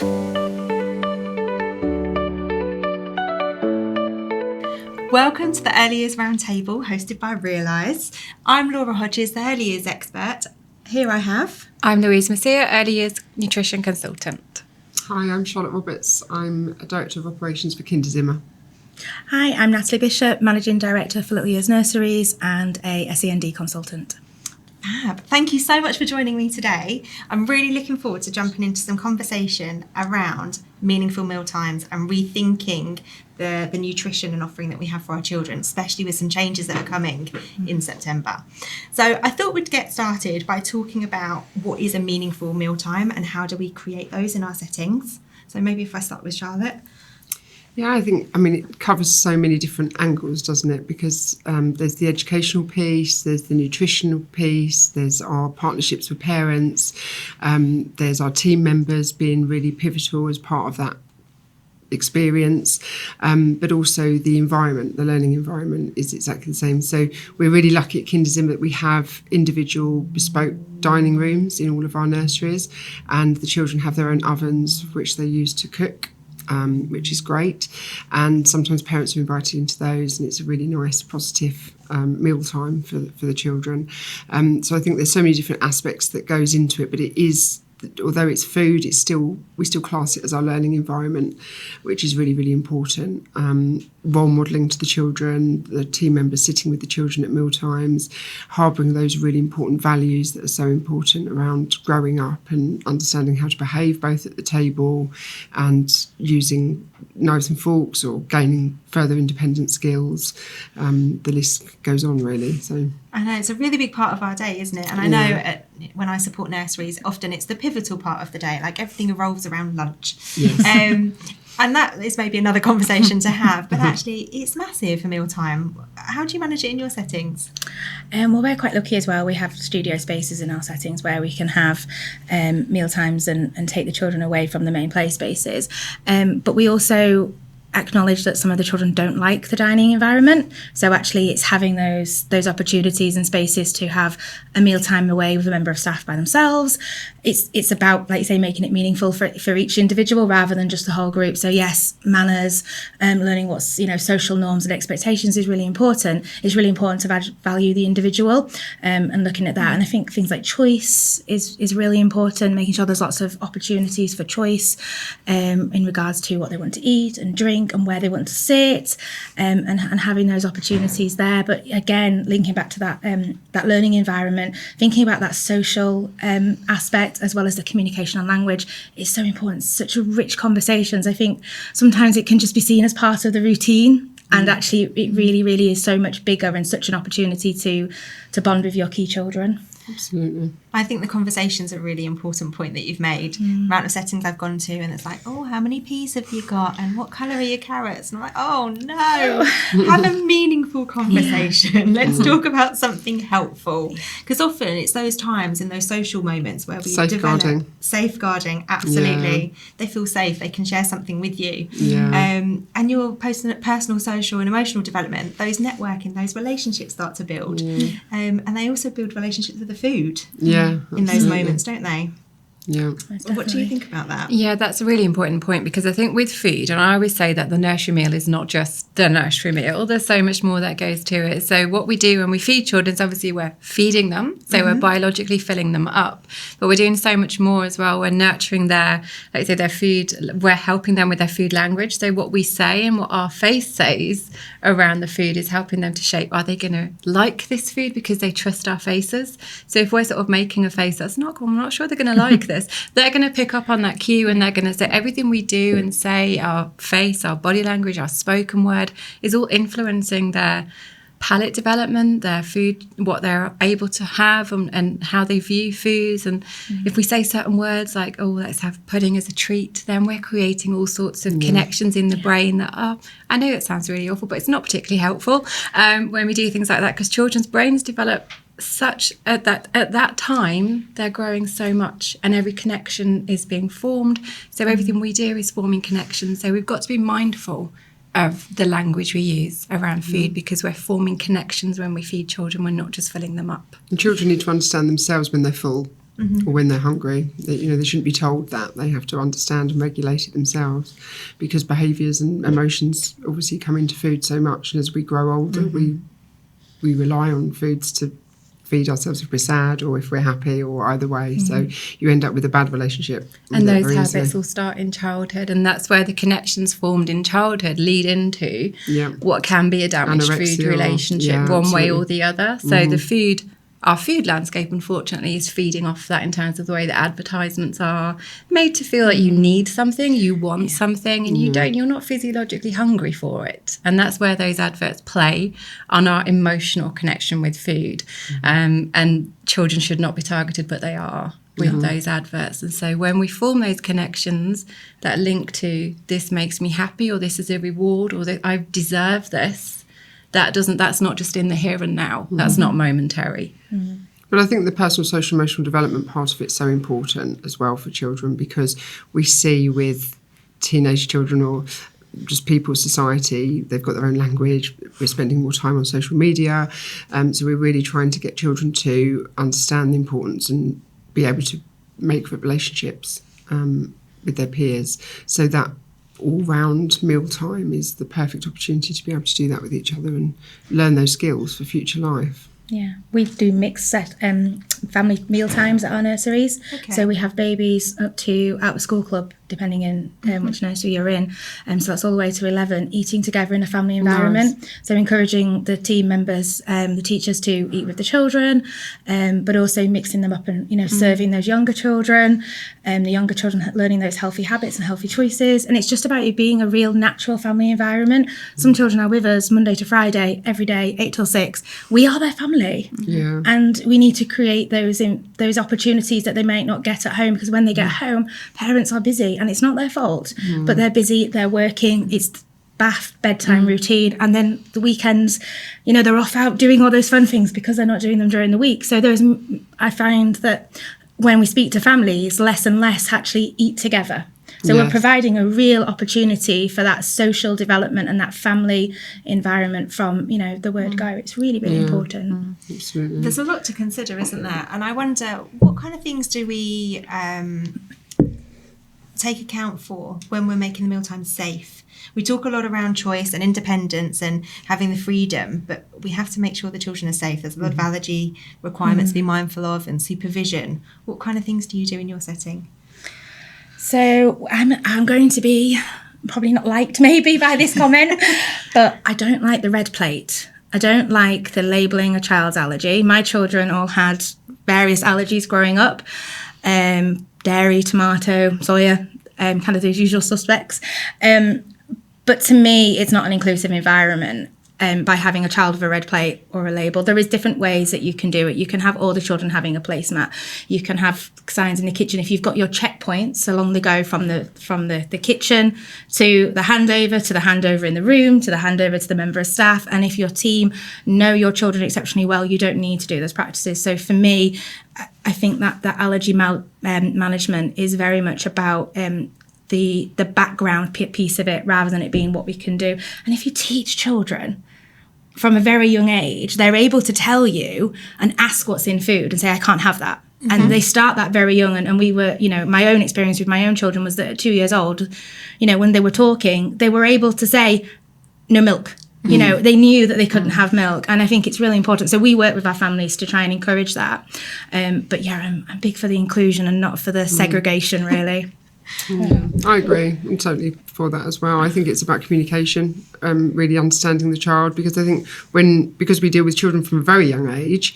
Welcome to the Early Years Roundtable, hosted by Realise. I'm Laura Hodges, the Early Years expert. Here I have... I'm Louis Mercieca, Early Years Nutrition Consultant. Hi, I'm Charlotte Roberts. I'm a Director of Operations for Kinderzimmer. Hi, I'm Natalie Bishop, Managing Director for Little Years Nurseries and a SEND consultant. Fab. Thank you so much for joining me today. I'm really looking forward to jumping into some conversation around meaningful mealtimes and rethinking the nutrition and offering that we have for our children, especially with some changes that are coming in September. So I thought we'd get started by talking about what is a meaningful mealtime and how do we create those in our settings. So maybe if I start with Charlotte. Yeah, it covers so many different angles, doesn't it? Because there's the educational piece, there's the nutritional piece, there's our partnerships with parents, there's our team members being really pivotal as part of that experience, but also the environment, the learning environment is exactly the same. So we're really lucky at Kinderzimmer that we have individual bespoke dining rooms in all of our nurseries, and the children have their own ovens which they use to cook. Which is great, and sometimes parents are invited into those, and it's a really nice, positive meal time for the children. So I think there's so many different aspects that goes into it, but it is, although it's food, we still class it as our learning environment, which is really, really important. Role modelling to the children, the team members sitting with the children at meal times, harbouring those really important values that are so important around growing up and understanding how to behave both at the table and using knives and forks or gaining further independent skills. The list goes on, really. So I know it's a really big part of our day, isn't it? And I know when I support nurseries, often it's the pivotal part of the day, like everything revolves around lunch. Yes. And that is maybe another conversation to have, but actually it's massive for mealtime. How do you manage it in your settings? Well, we're quite lucky as well. We have studio spaces in our settings where we can have meal times and take the children away from the main play spaces. But we also acknowledge that some of the children don't like the dining environment, so actually it's having those opportunities and spaces to have a mealtime away with a member of staff by themselves. It's about, like you say, making it meaningful for each individual rather than just the whole group. So yes, manners, learning what's social norms and expectations is really important. It's really important to value the individual and looking at that. And I think things like choice is really important, making sure there's lots of opportunities for choice in regards to what they want to eat and drink and where they want to sit, and having those opportunities there. But again, linking back to that learning environment, thinking about that social aspect as well as the communication and language is so important. Such a rich conversations. I think sometimes it can just be seen as part of the routine, and actually it really, really is so much bigger and such an opportunity to bond with your key children. Absolutely. I think the conversation's a really important point that you've made. The amount of settings I've gone to and it's like, oh, how many peas have you got and what colour are your carrots? And I'm like, oh no, have a meaningful conversation. Let's talk about something helpful. Because often it's those times in those social moments where we develop safeguarding, absolutely. Yeah. They feel safe, they can share something with you. Yeah. And your personal, social and emotional development, those networking, those relationships start to build. And they also build relationships with the food in those moments, don't they? Yeah. What do you think about that? Yeah, that's a really important point, because I think with food, and I always say that the nursery meal is not just the nursery meal, there's so much more that goes to it. So what we do when we feed children is obviously we're feeding them, so we're biologically filling them up, but we're doing so much more as well. We're nurturing their food, we're helping them with their food language. So what we say and what our face says around the food is helping them to shape, are they going to like this food because they trust our faces? So if we're sort of making a face that's not, I'm not sure they're going to like this, they're going to pick up on that cue, and they're going to say everything we do and say, our face, our body language, our spoken word is all influencing their palate development, their food, what they're able to have, and how they view foods. And if we say certain words like, oh, let's have pudding as a treat, then we're creating all sorts of connections in the brain that are, I know it sounds really awful, but it's not particularly helpful when we do things like that, because children's brains develop such at that time, they're growing so much, and every connection is being formed. So everything we do is forming connections. So we've got to be mindful of the language we use around food, because we're forming connections when we feed children. We're not just filling them up. And children need to understand themselves when they're full. or when they're hungry. They shouldn't be told that. They have to understand and regulate it themselves, because behaviours and emotions obviously come into food so much. And as we grow older, we rely on foods to feed ourselves if we're sad or if we're happy, or either way. So you end up with a bad relationship. And those habits will start in childhood, and that's where the connections formed in childhood lead into what can be a damaged food relationship, one way or the other. So our food landscape, unfortunately, is feeding off that in terms of the way that advertisements are made to feel like you need something, you want something, and you're not physiologically hungry for it. And that's where those adverts play on our emotional connection with food. And children should not be targeted, but they are with those adverts. And so when we form those connections that link to this makes me happy, or this is a reward, or that I deserve this, that's not just in the here and now. That's not momentary. But I think the personal, social, emotional development part of it's so important as well for children, because we see with teenage children or just people's society, they've got their own language. We're spending more time on social media. So we're really trying to get children to understand the importance and be able to make relationships with their peers. So that all-round mealtime is the perfect opportunity to be able to do that with each other and learn those skills for future life. Yeah, we do mixed family meal times at our nurseries. Okay. So we have babies up to out of school club, depending in which nursery you're in. So that's all the way to 11, eating together in a family environment. Nice. So encouraging the team members, the teachers to eat with the children, but also mixing them up and, serving those younger children, the younger children learning those healthy habits and healthy choices. And it's just about it being a real natural family environment. Some children are with us Monday to Friday, every day, 8 till 6. We are their family. Yeah. And we need to create those opportunities that they might not get at home, because when they get home, parents are busy and it's not their fault, but they're busy, they're working, it's bath, bedtime routine, and then the weekends, they're off out doing all those fun things because they're not doing them during the week. So I find that when we speak to families, less and less actually eat together. So we're providing a real opportunity for that social development and that family environment from, the word go. It's really, really important. Absolutely. There's a lot to consider, isn't there? And I wonder, what kind of things do we take account for when we're making the mealtime safe? We talk a lot around choice and independence and having the freedom, but we have to make sure the children are safe. There's a lot of allergy requirements to be mindful of, and supervision. What kind of things do you do in your setting? So I'm going to be probably not liked maybe by this comment, but I don't like the red plate. I don't like the labelling a child's allergy. My children all had various allergies growing up, dairy, tomato, soya, kind of those usual suspects. But to me, it's not an inclusive environment. By having a child with a red plate or a label. There is different ways that you can do it. You can have all the children having a placemat. You can have signs in the kitchen. If you've got your checkpoints along the go from the kitchen to the handover in the room, to the handover to the member of staff. And if your team know your children exceptionally well, you don't need to do those practices. So for me, I think that allergy management is very much about the background piece of it, rather than it being what we can do. And if you teach children from a very young age, they're able to tell you and ask what's in food and say, I can't have that. And they start that very young. And we were, my own experience with my own children was that at 2 years old, when they were talking, they were able to say, no milk. They knew that they couldn't have milk. And I think it's really important. So we work with our families to try and encourage that. But yeah, I'm big for the inclusion and not for the segregation, really. I agree. I'm totally for that as well. I think it's about communication, really understanding the child, because I think because we deal with children from a very young age,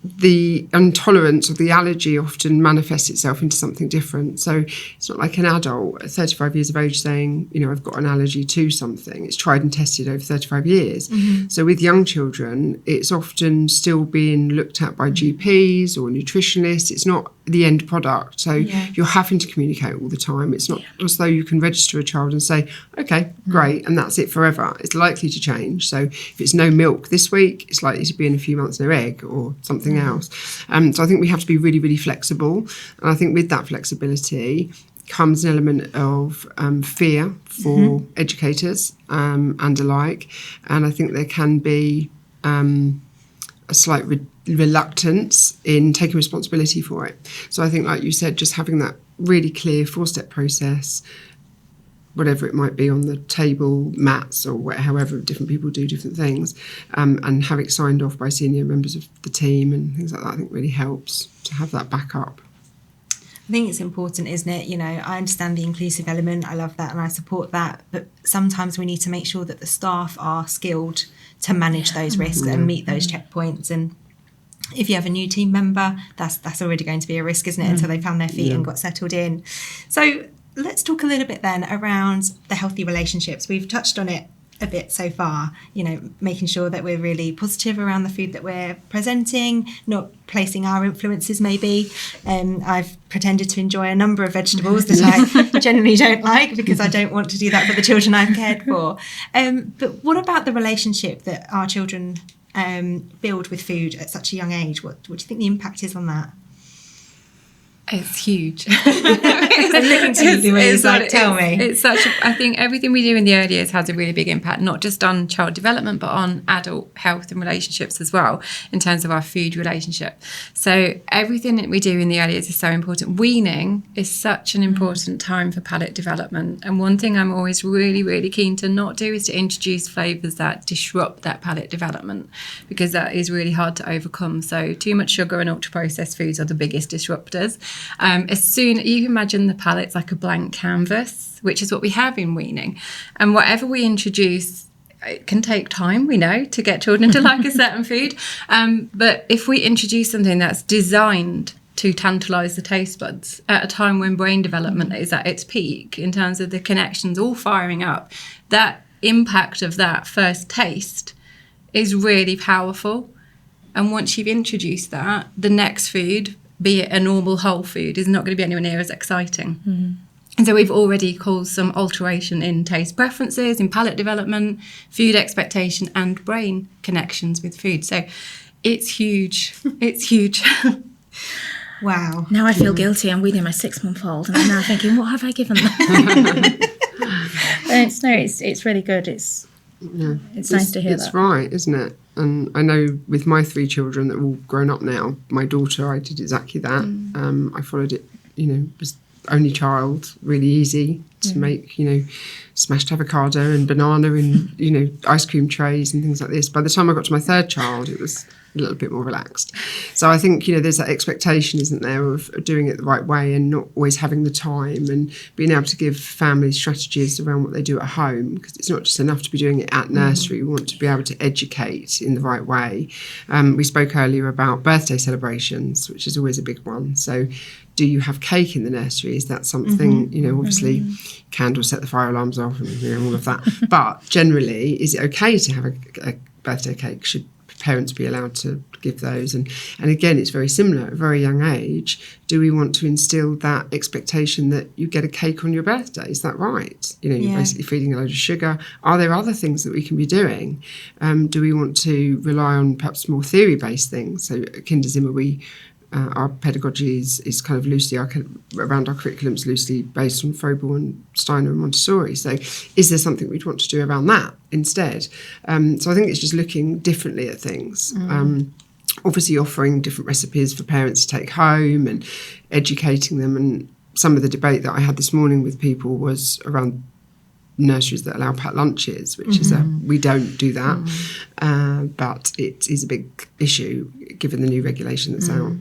the intolerance or the allergy often manifests itself into something different. So it's not like an adult at 35 years of age saying, I've got an allergy to something. It's tried and tested over 35 years. So with young children, it's often still being looked at by GPs or nutritionists. It's not the end product. So you're having to communicate all the time. It's not as though you can register a child and say, okay, great, and that's it forever. It's likely to change. So if it's no milk this week, it's likely to be in a few months no egg or something else. So I think we have to be really, really flexible. And I think with that flexibility comes an element of fear for educators and alike. And I think there can be a slight reluctance in taking responsibility for it. So I think, like you said, just having that really clear 4-step process, whatever it might be on the table, mats, or however different people do different things, and have it signed off by senior members of the team and things like that, I think really helps to have that backup. I think it's important, isn't it? You know, I understand the inclusive element. I love that and I support that. But sometimes we need to make sure that the staff are skilled to manage those risks and meet those checkpoints. And if you have a new team member, that's already going to be a risk, isn't it? Until they found their feet and got settled in. So let's talk a little bit then around the healthy relationships. We've touched on it a bit so far, you know, making sure that we're really positive around the food that we're presenting, not placing our influences maybe. I've pretended to enjoy a number of vegetables that I generally don't like because I don't want to do that for the children I've cared for. But what about the relationship that our children build with food at such a young age? What do you think the impact is on that? It's huge. I'm looking to you, Louise, tell me. It's such I think everything we do in the early years has a really big impact, not just on child development, but on adult health and relationships as well, in terms of our food relationship. So everything that we do in the early years is so important. Weaning is such an important time for palate development. And one thing I'm always really, really keen to not do is to introduce flavours that disrupt that palate development, because that is really hard to overcome. So too much sugar and ultra-processed foods are the biggest disruptors. As soon you can imagine the palate's like a blank canvas, which is what we have in weaning, and whatever we introduce, it can take time, we know, to get children to like a certain food, but if we introduce something that's designed to tantalise the taste buds at a time when brain development is at its peak in terms of the connections all firing up, that impact of that first taste is really powerful. And once you've introduced that, the next food, be it a normal whole food, is not going to be anywhere near as exciting. And so we've already caused some alteration in taste preferences, in palate development, food expectation, and brain connections with food. So it's huge. It's huge. Wow. Now I feel guilty. I'm weaning my 6-month-old, and I'm now thinking, what have I given them? It's really good. It's nice to hear that. It's right, isn't it? And I know with my 3 children that are all grown up now, my daughter, I did exactly that. I followed it, was only child, really easy to make, smashed avocado and banana and, ice cream trays and things like this. By the time I got to my 3rd child, it was a little bit more relaxed. So I think, there's that expectation, isn't there, of doing it the right way and not always having the time, and being able to give families strategies around what they do at home, because it's not just enough to be doing it at nursery. We want to be able to educate in the right way. We spoke earlier about birthday celebrations, which is always a big one. So do you have cake in the nursery? Is that something, obviously candles set the fire alarms off and all of that. But generally, is it okay to have a birthday cake? Should parents be allowed to give those? And again, it's very similar. At a very young age, do we want to instill that expectation that you get a cake on your birthday? Is that right? You're basically feeding a load of sugar. Are there other things that we can be doing? Do we want to rely on perhaps more theory-based things? So at Kinderzimmer, our pedagogy is kind of loosely around our curriculums, loosely based on Froebel and Steiner and Montessori. So is there something we'd want to do around that instead? So I think it's just looking differently at things. Obviously offering different recipes for parents to take home and educating them. And some of the debate that I had this morning with people was around nurseries that allow packed lunches, which is we don't do that. But it is a big issue given the new regulation that's out.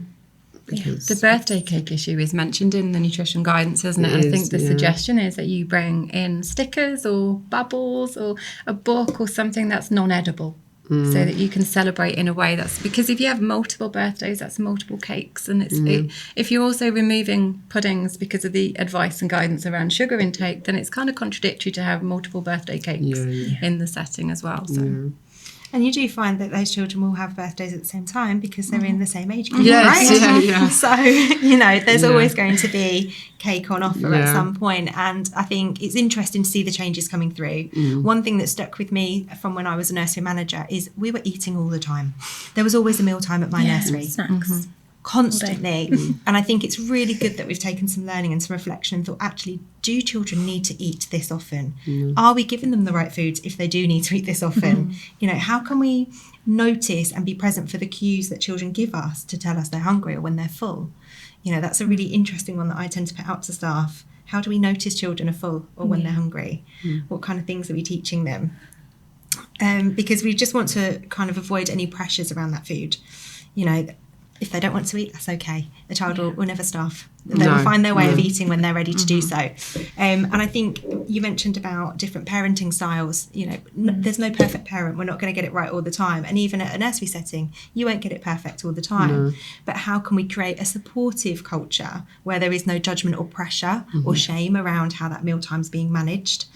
Because the birthday cake issue is mentioned in the nutrition guidance, isn't it? I think the suggestion is that you bring in stickers or bubbles or a book or something that's non-edible, so that you can celebrate in a way that's, because if you have multiple birthdays, that's multiple cakes, and if you're also removing puddings because of the advice and guidance around sugar intake, then it's kind of contradictory to have multiple birthday cakes in the setting as well. So. And you do find that those children will have birthdays at the same time because they're in the same age group, yes, right? So, there's always going to be cake on offer at some point. And I think it's interesting to see the changes coming through. One thing that stuck with me from when I was a nursery manager is we were eating all the time. There was always a mealtime at my nursery. Snacks. constantly. And I think it's really good that we've taken some learning and some reflection and thought, actually, do children need to eat this often? Are we giving them the right foods if they do need to eat this often? You know, how can we notice and be present for the cues that children give us to tell us they're hungry or when they're full? You know, that's a really interesting one that I tend to put out to staff. How do we notice children are full or when they're hungry? What kind of things are we teaching them? Because we just want to kind of avoid any pressures around that food. You know, if they don't want to eat, that's okay. The child will never starve. They will find their way of eating when they're ready to do so. And I think you mentioned about different parenting styles. You know, there's no perfect parent. We're not going to get it right all the time. And even at a nursery setting, you won't get it perfect all the time. But how can we create a supportive culture where there is no judgment or pressure or shame around how that mealtime's being managed?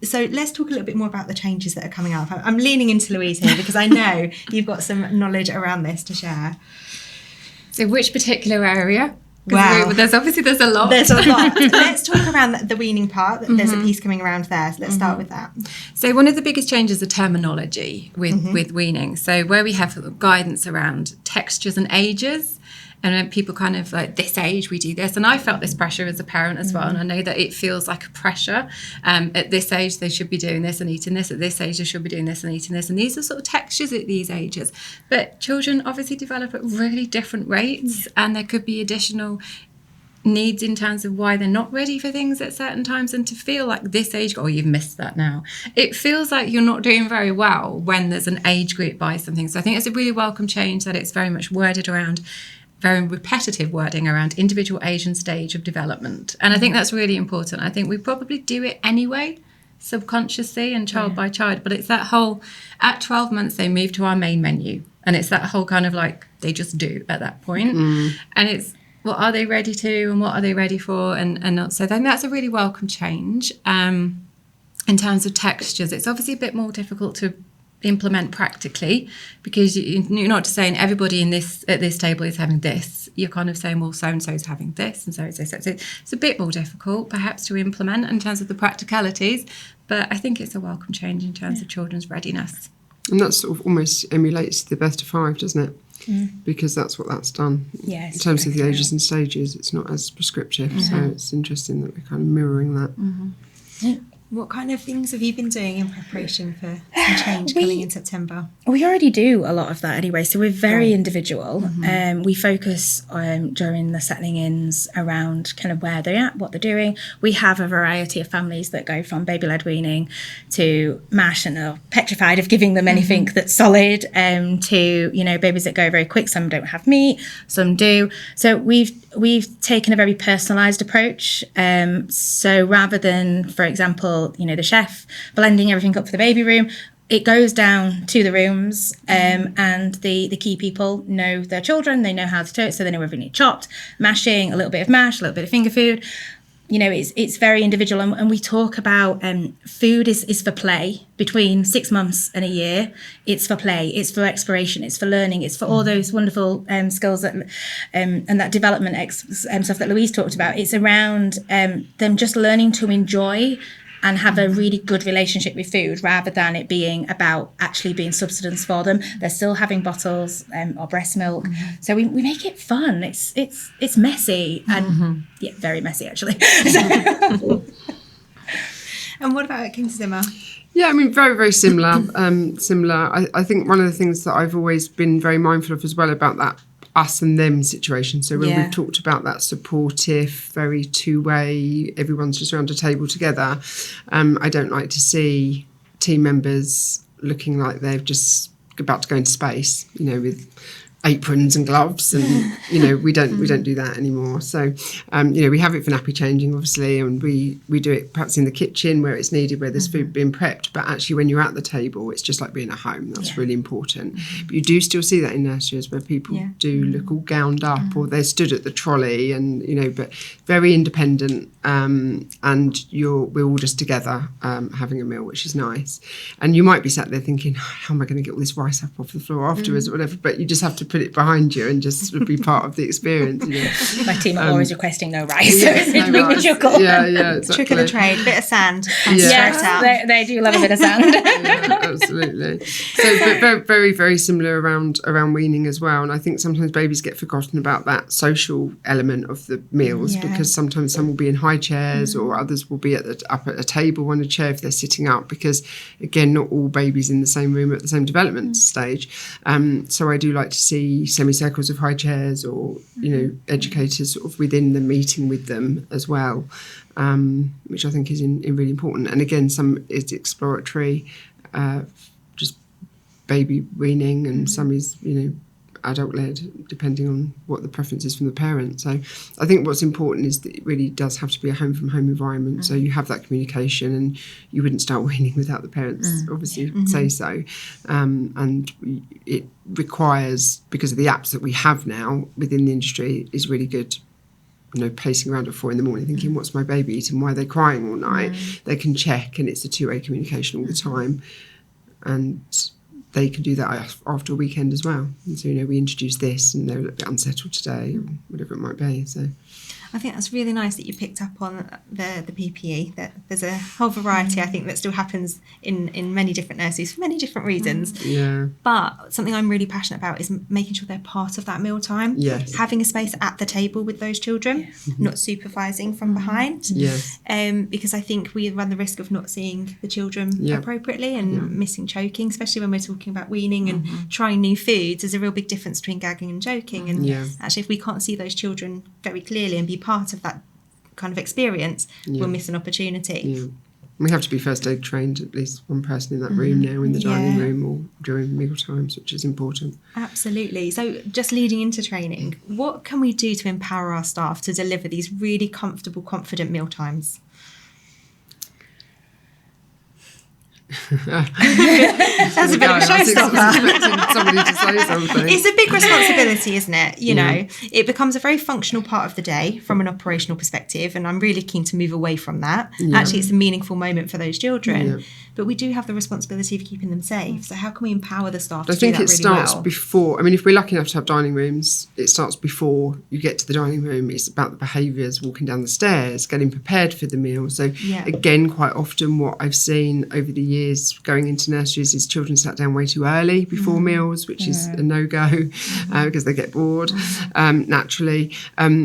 So let's talk a little bit more about the changes that are coming up. I'm leaning into Louise here because I know you've got some knowledge around this to share. So which particular area? Wow. There's a lot. There's a lot. Let's talk around the weaning part. There's a piece coming around there. So let's start with that. So one of the biggest changes is terminology with weaning. So where we have guidance around textures and ages, and when people kind of like, this age we do this, and I felt this pressure as a parent as well, and I know that it feels like a pressure. At this age they should be doing this and eating this, at this age they should be doing this and eating this, and these are sort of textures at these ages. But children obviously develop at really different rates, and there could be additional needs in terms of why they're not ready for things at certain times. And to feel like this age, oh, you've missed that now, it feels like you're not doing very well when there's an age group by something. So I think it's a really welcome change that it's very much worded around, very repetitive wording around individual age and stage of development. And I think that's really important. I think we probably do it anyway, subconsciously and child by child, but it's that whole, at 12 months they move to our main menu, and it's that whole kind of like, they just do at that point. And it's, what are they ready to and what are they ready for, and not. So I think that's a really welcome change. In terms of textures, it's obviously a bit more difficult to implement practically, because you're not just saying everybody at this table is having this. You're kind of saying, well, so and so is having this, and so and so. So it's a bit more difficult perhaps to implement in terms of the practicalities, but I think it's a welcome change in terms of children's readiness. And that sort of almost emulates the best of 5, doesn't it? Because that's what that's done. In terms of the ages and stages, it's not as prescriptive. So it's interesting that we're kind of mirroring that. What kind of things have you been doing in preparation for some change coming in September? We already do a lot of that anyway, so we're very individual. We focus during the settling ins around kind of where they're at, what they're doing. We have a variety of families that go from baby-led weaning to MASH and are petrified of giving them anything that's solid, to, you know, babies that go very quick. Some don't have meat, some do. So we've taken a very personalised approach. So rather than, for example, you know, the chef blending everything up for the baby room, it goes down to the rooms, and the key people know their children, they know how to do it, so they know everything needs chopped, mashing, a little bit of mash, a little bit of finger food. You know, it's very individual, and we talk about food is for play. Between 6 months and a year, it's for play, it's for exploration, it's for learning, it's for all those wonderful skills that and that development stuff that Louise talked about. It's around them just learning to enjoy and have a really good relationship with food, rather than it being about actually being subsistence for them. They're still having bottles or breast milk. So we make it fun. It's messy and very messy actually. And what about at King's Zimmer? Yeah, I mean, very, very similar. I think one of the things that I've always been very mindful of as well about that us and them situation. So when we've talked about that supportive, very two-way, everyone's just around a table together, I don't like to see team members looking like they're just about to go into space, you know, with aprons and gloves, and you know, we don't do that anymore. So you know, we have it for nappy changing obviously, and we do it perhaps in the kitchen where it's needed, where there's food being prepped, but actually when you're at the table it's just like being at home. That's really important. But you do still see that in nurseries where people do look all gowned up, or they're stood at the trolley, and you know, but very independent, and we're all just together having a meal, which is nice. And you might be sat there thinking, how am I going to get all this rice up off the floor afterwards or whatever, but you just have to put it behind you and just sort of be part of the experience. You know? My team are always requesting no rice. Yes, no rice. Yeah, exactly. Trick of the trade, bit of sand. Yeah. Yes, they do love a bit of sand. Absolutely. So, but very, very, very similar around weaning as well. And I think sometimes babies get forgotten about that social element of the meals because sometimes some will be in high chairs or others will be up at a table on a chair if they're sitting up because, again, not all babies in the same room at the same development stage. So I do like to see semicircles of high chairs or, educators sort of within the meeting with them as well. Which I think is really important. And again, some is exploratory, just baby weaning, and some is, adult-led, depending on what the preference is from the parent. So I think what's important is that it really does have to be a home-from-home environment. So you have that communication, and you wouldn't start weaning without the parents obviously say so. And it requires, because of the apps that we have now within the industry, is really good. Pacing around at 4 a.m, thinking, what's my baby eating? Why are they crying all night? They can check, and it's a two-way communication all the time. And they can do that after a weekend as well. And so, we introduce this, and they're a little bit unsettled today, or whatever it might be. So I think that's really nice that you picked up on the PPE, that there's a whole variety, I think, that still happens in many different nurseries for many different reasons. Yeah. But something I'm really passionate about is making sure they're part of that mealtime. Yes. Having a space at the table with those children, not supervising from behind. Yes. Because I think we run the risk of not seeing the children appropriately and missing choking, especially when we're talking about weaning and trying new foods. There's a real big difference between gagging and choking. And actually, if we can't see those children very clearly and be part of that kind of experience, we'll miss an opportunity. Yeah. We have to be first aid trained, at least one person in that room now, in the dining room or during meal times, which is important. Absolutely. So just leading into training, what can we do to empower our staff to deliver these really comfortable, confident meal times? That's a bit of a showstopper. I was expecting somebody to say something. It's a big responsibility, isn't it? It becomes a very functional part of the day from an operational perspective, and I'm really keen to move away from that. Actually, it's a meaningful moment for those children, but we do have the responsibility of keeping them safe. So how can we empower the staff to do that really well? I think it starts before. I mean, if we're lucky enough to have dining rooms, it starts before you get to the dining room. It's about the behaviours, walking down the stairs, getting prepared for the meal. So again, quite often what I've seen over the years going into nurseries is children sat down way too early before meals, which is a no-go because they get bored naturally.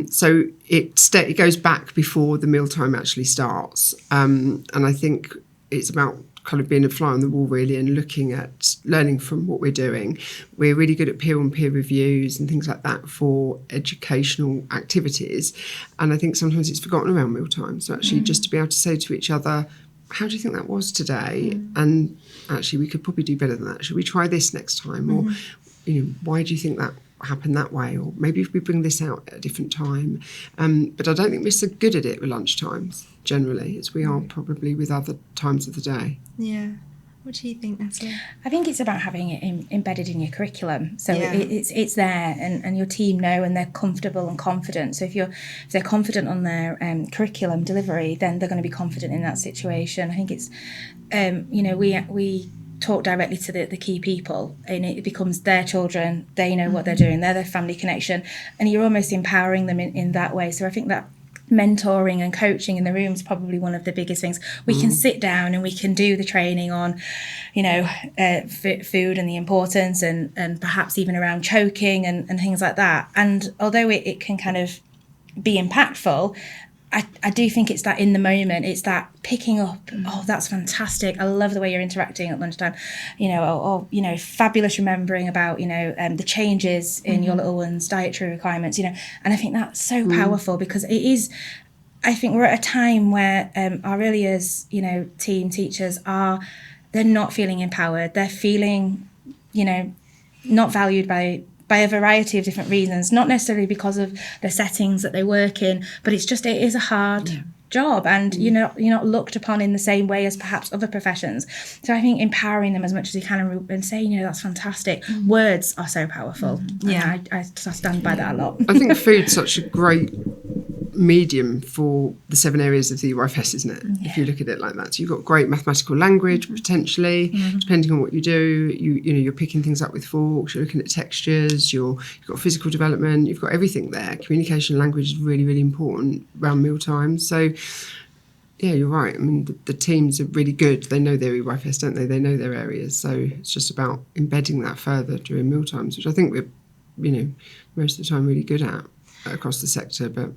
So it goes back before the mealtime actually starts. And I think it's about kind of being a fly on the wall really and looking at learning from what we're doing. We're really good at peer-on-peer reviews and things like that for educational activities. And I think sometimes it's forgotten around mealtime. So actually just to be able to say to each other, how do you think that was today? And actually, we could probably do better than that. Should we try this next time? Or, why do you think that happened that way? Or maybe if we bring this out at a different time. But I don't think we're so good at it with lunchtimes, generally, as we are probably with other times of the day. Yeah. What do you think, Natalie? I think it's about having it embedded in your curriculum. So it's there and your team know and they're comfortable and confident. So if they're confident on their curriculum delivery, then they're going to be confident in that situation. I think it's, we talk directly to the key people and it becomes their children. They know what they're doing. They're their family connection. And you're almost empowering them in that way. So I think that mentoring and coaching in the room is probably one of the biggest things. We can sit down and we can do the training on, food and the importance and perhaps even around choking and things like that. And although it can kind of be impactful, I do think it's that in the moment, it's that picking up, oh, that's fantastic. I love the way you're interacting at lunchtime, fabulous remembering about, the changes in your little one's dietary requirements, and I think that's so powerful because it is, I think we're at a time where our early years, team teachers they're not feeling empowered. They're feeling, not valued by a variety of different reasons, not necessarily because of the settings that they work in, but it is a hard job and you're not looked upon in the same way as perhaps other professions. So I think empowering them as much as you can and saying, that's fantastic. Words are so powerful. Yeah, I stand by that a lot. I think food's such a great medium for the 7 areas of the UIFS, isn't it? If you look at it like that. So you've got great mathematical language potentially, depending on what you do. You're picking things up with forks, you're looking at textures, you've got physical development, you've got everything there. Communication language is really, really important around meal times. So yeah, you're right. I mean, the teams are really good. They know their EYFS, don't they? They know their areas. So it's just about embedding that further during mealtimes, which I think we're, most of the time really good at across the sector. But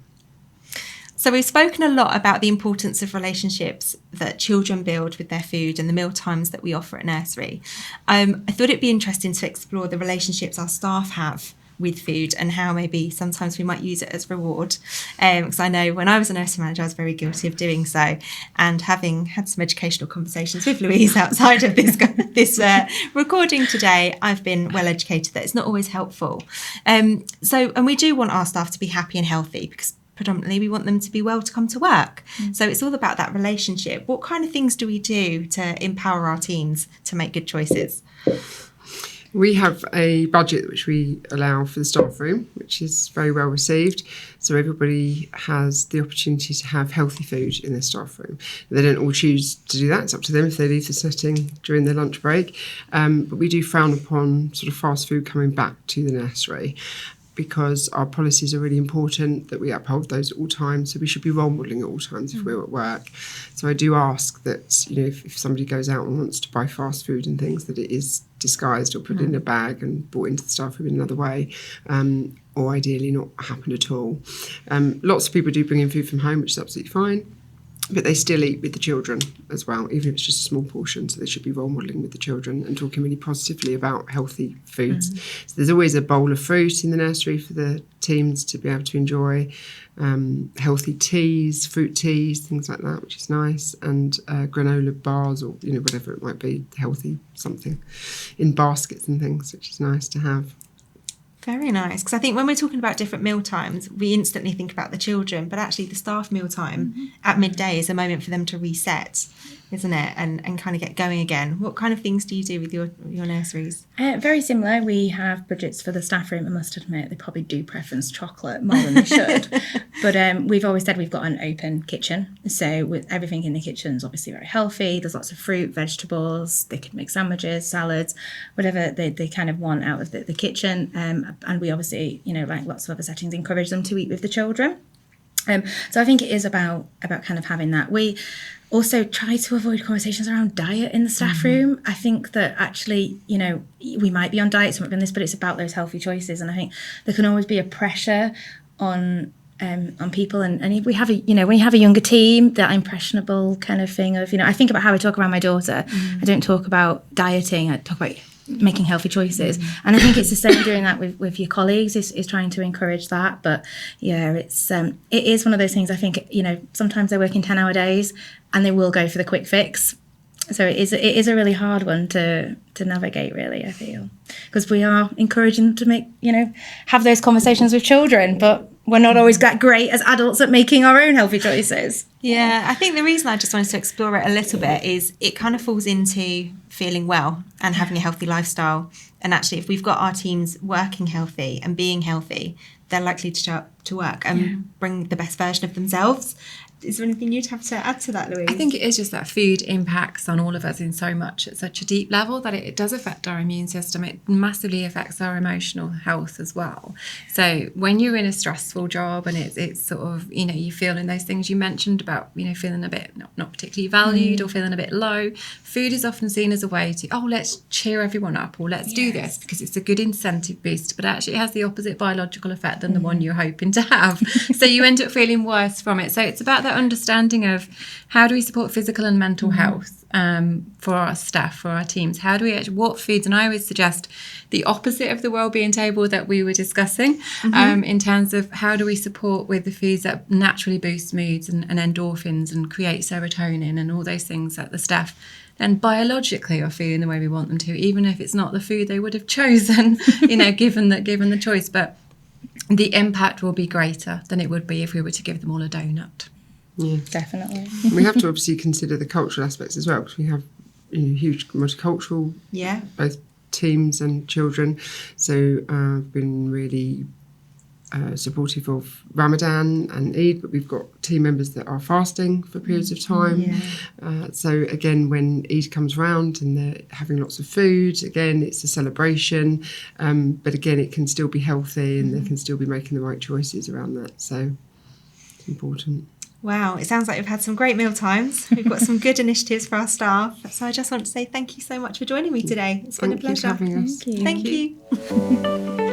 so we've spoken a lot about the importance of relationships that children build with their food and the meal times that we offer at nursery. I thought it'd be interesting to explore the relationships our staff have with food and how maybe sometimes we might use it as reward. Because I know when I was a nursery manager, I was very guilty of doing so. And having had some educational conversations with Louise outside of this recording today, I've been well educated that it's not always helpful. And we do want our staff to be happy and healthy because predominantly we want them to be well to come to work. So it's all about that relationship. What kind of things do we do to empower our teams to make good choices? we have a budget which we allow for the staff room, which is very well received. So everybody has the opportunity to have healthy food in their staff room. They don't all choose to do that. It's up to them if they leave the setting during their lunch break. But we do frown upon sort of fast food coming back to the nursery, because our policies are really important that we uphold those at all times. So we should be role modelling at all times if we're at work. So I do ask that, you know, if somebody goes out and wants to buy fast food and things, that it is disguised or put in a bag and brought into the staff room in another way, or ideally not happen at all. Lots of people do bring in food from home, which is absolutely fine. But they still eat with the children as well, even if it's just a small portion. So they should be role modelling with the children and talking really positively about healthy foods. So there's always a bowl of fruit in the nursery for the teams to be able to enjoy. Healthy teas, fruit teas, things like that, which is nice. And granola bars, or you know, whatever it might be, healthy something in baskets and things, which is nice to have. Very nice, because I think when we're talking about different meal times, we instantly think about the children, but actually the staff meal time at midday is a moment for them to reset, isn't it? And kind of get going again. What kind of things do you do with your nurseries? Very similar. We have budgets for the staff room. I must admit, they probably do preference chocolate more than they should. But we've always said we've got an open kitchen. So with everything in the kitchen is obviously very healthy. There's lots of fruit, vegetables. They can make sandwiches, salads, whatever they kind of want out of the kitchen. And we obviously, you know, like lots of other settings, encourage them to eat with the children. So I think it is about kind of having that. We also try to avoid conversations around diet in the staff room. I think that actually, you know, we might be on diets, we might be on this, but it's about those healthy choices. And I think there can always be a pressure on people. And if we have when you have a younger team, that impressionable kind of thing of, you know, I think about how I talk around my daughter. I don't talk about dieting, I talk about making healthy choices. And I think it's the same doing that with your colleagues, is trying to encourage that. But yeah, it is one of those things. I think, you know, sometimes they're working 10-hour days and they will go for the quick fix. So it is a really hard one to navigate, really, I feel, because we are encouraging them to have those conversations with children, but we're not always that great as adults at making our own healthy choices. Yeah, I think the reason I just wanted to explore it a little bit is it kind of falls into feeling well and having a healthy lifestyle. And actually, if we've got our teams working healthy and being healthy, they're likely to show up to work and bring the best version of themselves. Is there anything you'd have to add to that, Louise? I think it is just that food impacts on all of us in so much at such a deep level that it does affect our immune system. It massively affects our emotional health as well. So when you're in a stressful job and it's sort of, you know, you're feeling those things you mentioned about, you know, feeling a bit not particularly valued or feeling a bit low, food is often seen as a way to, let's cheer everyone up, or let's do this because it's a good incentive boost, but actually it has the opposite biological effect than the one you're hoping to have. So you end up feeling worse from it. So it's about that understanding of how do we support physical and mental health for our staff, for our teams. How do we what foods? And I always suggest the opposite of the wellbeing table that we were discussing, in terms of how do we support with the foods that naturally boost moods and endorphins and create serotonin and all those things that the staff then biologically are feeling the way we want them to, even if it's not the food they would have chosen, you know, given the choice. But the impact will be greater than it would be if we were to give them all a donut. Yeah, definitely. We have to obviously consider the cultural aspects as well, because we have huge multicultural, both teams and children. So I've been really supportive of Ramadan and Eid, but we've got team members that are fasting for periods of time. So again, when Eid comes around and they're having lots of food, again, it's a celebration. But again, it can still be healthy and they can still be making the right choices around that. So it's important. Wow, it sounds like we've had some great meal times. We've got some good initiatives for our staff. So I just want to say thank you so much for joining me today. It's been a Thank you for pleasure. having us. Thank you. Thank you.